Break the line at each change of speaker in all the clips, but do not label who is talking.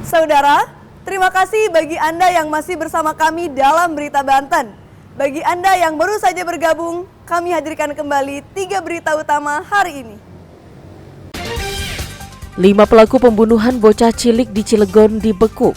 Saudara, terima kasih bagi Anda yang masih bersama kami dalam Berita Banten. Bagi Anda yang baru saja bergabung, kami hadirkan kembali 3 berita utama hari ini.
5 pelaku pembunuhan bocah cilik di Cilegon dibekuk.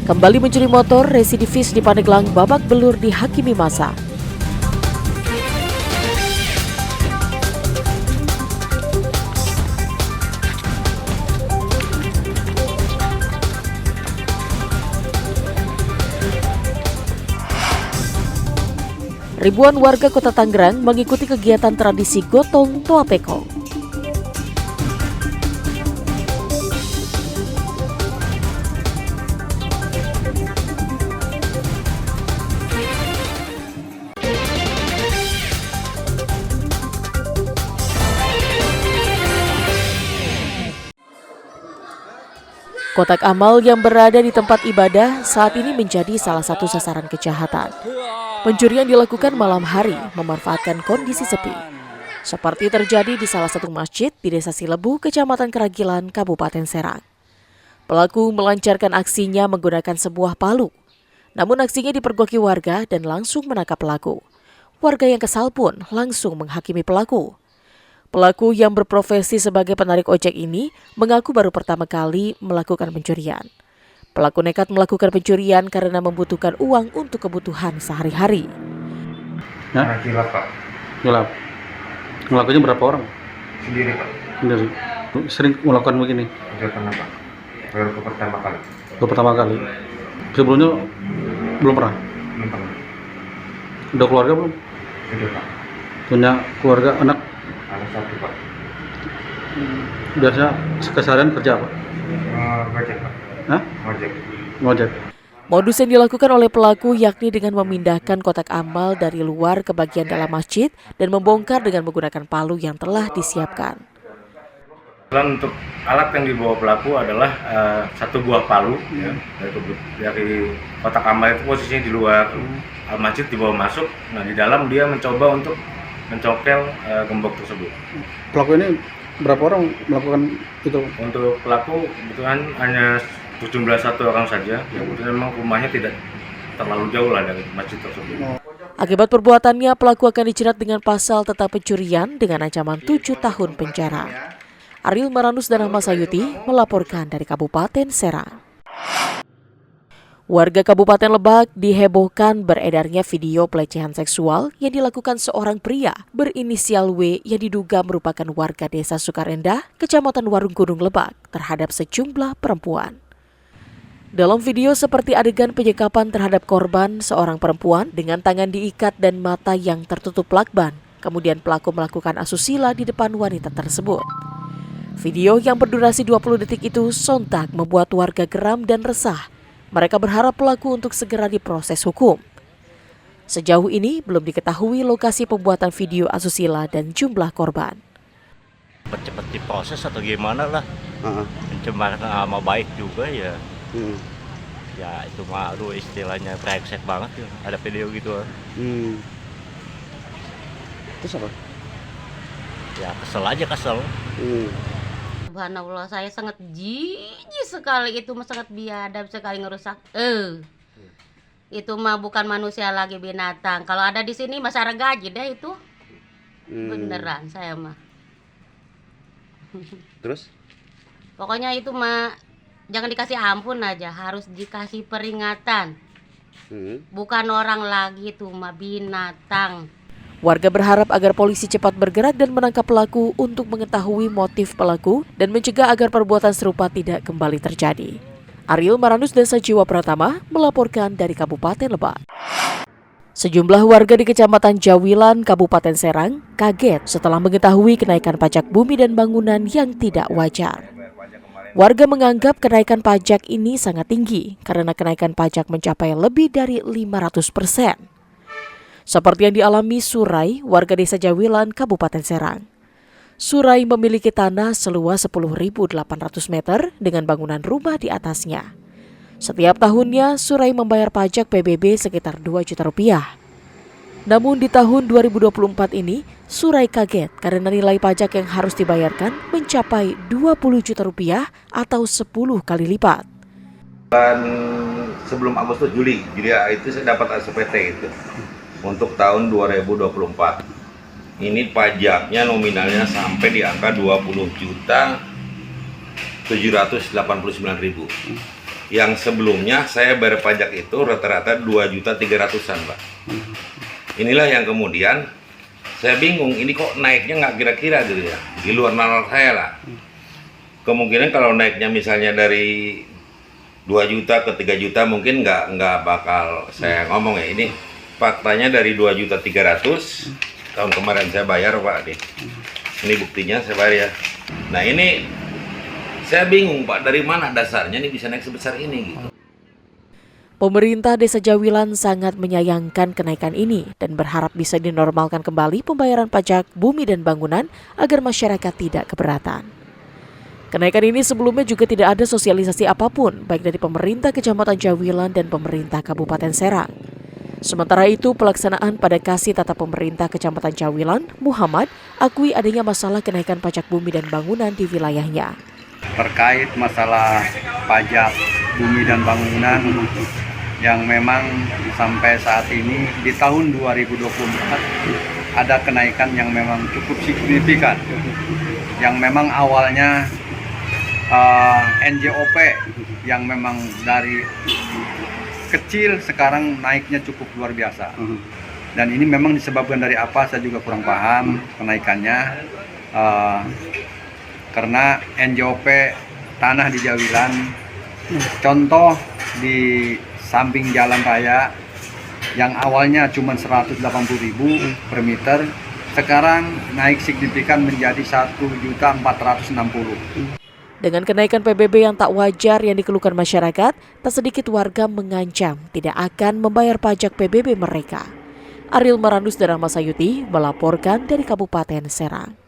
Kembali mencuri motor, residivis di Pandeglang babak belur dihakimi massa. Ribuan warga Kota Tangerang mengikuti kegiatan tradisi Gotong Toa Peko. Kotak amal yang berada di tempat ibadah saat ini menjadi salah satu sasaran kejahatan. Pencurian dilakukan malam hari, memanfaatkan kondisi sepi. Seperti terjadi di salah satu masjid di Desa Silebu, Kecamatan Keragilan, Kabupaten Serang. Pelaku melancarkan aksinya menggunakan sebuah palu. Namun aksinya dipergoki warga dan langsung menangkap pelaku. Warga yang kesal pun langsung menghakimi pelaku. Pelaku yang berprofesi sebagai penarik ojek ini mengaku baru pertama kali melakukan pencurian. Pelaku nekat melakukan pencurian karena membutuhkan uang untuk kebutuhan sehari-hari.
Nah, kilap Pak.
Gelap. Melakukannya berapa orang?
Sendiri Pak.
Sendiri. Sering melakukan begini?
Sudah pernah Pak. Baru pertama kali.
Baru pertama kali. Sebelumnya belum pernah.
Belum pernah.
Udah keluarga belum?
Sudah Pak.
Punya keluarga, anak?
Anak satu Pak.
Biasanya keseharian kerja apa?
Ngojek Pak.
Hah? Ngojek.
Modus yang dilakukan oleh pelaku yakni dengan memindahkan kotak amal dari luar ke bagian dalam masjid dan membongkar dengan menggunakan palu yang telah disiapkan.
Untuk alat yang dibawa pelaku adalah satu buah palu ya, dari kotak amal itu posisinya di luar masjid, dibawa masuk. Nah, di dalam dia mencoba untuk mencongkel gembok tersebut.
Pelaku ini berapa orang melakukan itu?
Untuk pelaku kebetulan hanya berjumlah satu orang saja, yang kebetulan memang rumahnya tidak terlalu jauh lah dari masjid tersebut.
Akibat perbuatannya, pelaku akan dijerat dengan pasal tentang pencurian dengan ancaman 7 tahun penjara. Ariel Maranus dan Ahmad Sayuti melaporkan dari Kabupaten Serang. Warga Kabupaten Lebak dihebohkan beredarnya video pelecehan seksual yang dilakukan seorang pria berinisial W yang diduga merupakan warga Desa Sukarendah, Kecamatan Warung Gunung Lebak terhadap sejumlah perempuan. Dalam video seperti adegan penyekapan terhadap korban, seorang perempuan dengan tangan diikat dan mata yang tertutup lakban. Kemudian pelaku melakukan asusila di depan wanita tersebut. Video yang berdurasi 20 detik itu sontak membuat warga geram dan resah. Mereka berharap pelaku untuk segera diproses hukum. Sejauh ini belum diketahui lokasi pembuatan video asusila dan jumlah korban.
Cepat diproses atau gimana lah. Pencemaran nama baik juga ya. Ya itu mah aduh istilahnya brengsek banget ya. Ada video gitu.
Terus apa?
Ya kesel aja kesel.
Subhanallah, saya sangat jijik sekali, itu mah sangat biadab sekali ngerusak. Itu mah bukan manusia lagi, binatang. Kalau ada di sini masyarakat gaji deh itu. Beneran saya mah.
Terus?
Pokoknya itu mah jangan dikasih ampun aja, harus dikasih peringatan. Bukan orang lagi, itu mah binatang.
Warga berharap agar polisi cepat bergerak dan menangkap pelaku untuk mengetahui motif pelaku dan mencegah agar perbuatan serupa tidak kembali terjadi. Ariel Maranus dan Sajiwa Pratama melaporkan dari Kabupaten Lebak. Sejumlah warga di Kecamatan Jawilan, Kabupaten Serang, kaget setelah mengetahui kenaikan pajak bumi dan bangunan yang tidak wajar. Warga menganggap kenaikan pajak ini sangat tinggi karena kenaikan pajak mencapai lebih dari 500%. Seperti yang dialami Surai, warga Desa Jawilan, Kabupaten Serang. Surai memiliki tanah seluas 10.800 meter dengan bangunan rumah di atasnya. Setiap tahunnya, Surai membayar pajak PBB sekitar 2 juta rupiah. Namun di tahun 2024 ini, Surai kaget karena nilai pajak yang harus dibayarkan mencapai 20 juta rupiah atau 10 kali lipat.
Dan sebelum Agustus Juli itu saya dapat SPT itu untuk tahun 2024. Ini pajaknya nominalnya sampai di angka 20.789.000. Yang sebelumnya saya bayar pajak itu rata-rata 2.300.000-an, Pak. Inilah yang kemudian saya bingung, ini kok naiknya nggak kira-kira gitu ya, di luar nalar saya lah. Kemungkinan kalau naiknya misalnya dari 2 juta ke 3 juta mungkin nggak bakal saya ngomong ya. Ini faktanya dari 2.300.000 tahun kemarin saya bayar, Pak. Ini buktinya saya bayar ya. Nah ini saya bingung, Pak, dari mana dasarnya ini bisa naik sebesar ini gitu.
Pemerintah Desa Jawilan sangat menyayangkan kenaikan ini dan berharap bisa dinormalkan kembali pembayaran pajak bumi dan bangunan agar masyarakat tidak keberatan. Kenaikan ini sebelumnya juga tidak ada sosialisasi apapun baik dari pemerintah Kecamatan Jawilan dan pemerintah Kabupaten Serang. Sementara itu, pelaksanaan pada Kasih Tata Pemerintah Kecamatan Jawilan, Muhammad, akui adanya masalah kenaikan pajak bumi dan bangunan di wilayahnya.
Terkait masalah pajak bumi dan bangunan yang memang sampai saat ini di tahun 2024 ada kenaikan yang memang cukup signifikan, yang memang awalnya NJOP yang memang dari kecil sekarang naiknya cukup luar biasa. Dan ini memang disebabkan dari apa, saya juga kurang paham kenaikannya. Karena NJOP tanah di Jawilan, contoh di samping jalan raya yang awalnya cuma 180.000 per meter, sekarang naik signifikan menjadi 1.460.000.
Dengan kenaikan PBB yang tak wajar yang dikeluhkan masyarakat, tak sedikit warga mengancam tidak akan membayar pajak PBB mereka. Ariel Maranus dan Rahma Sayuti melaporkan dari Kabupaten Serang.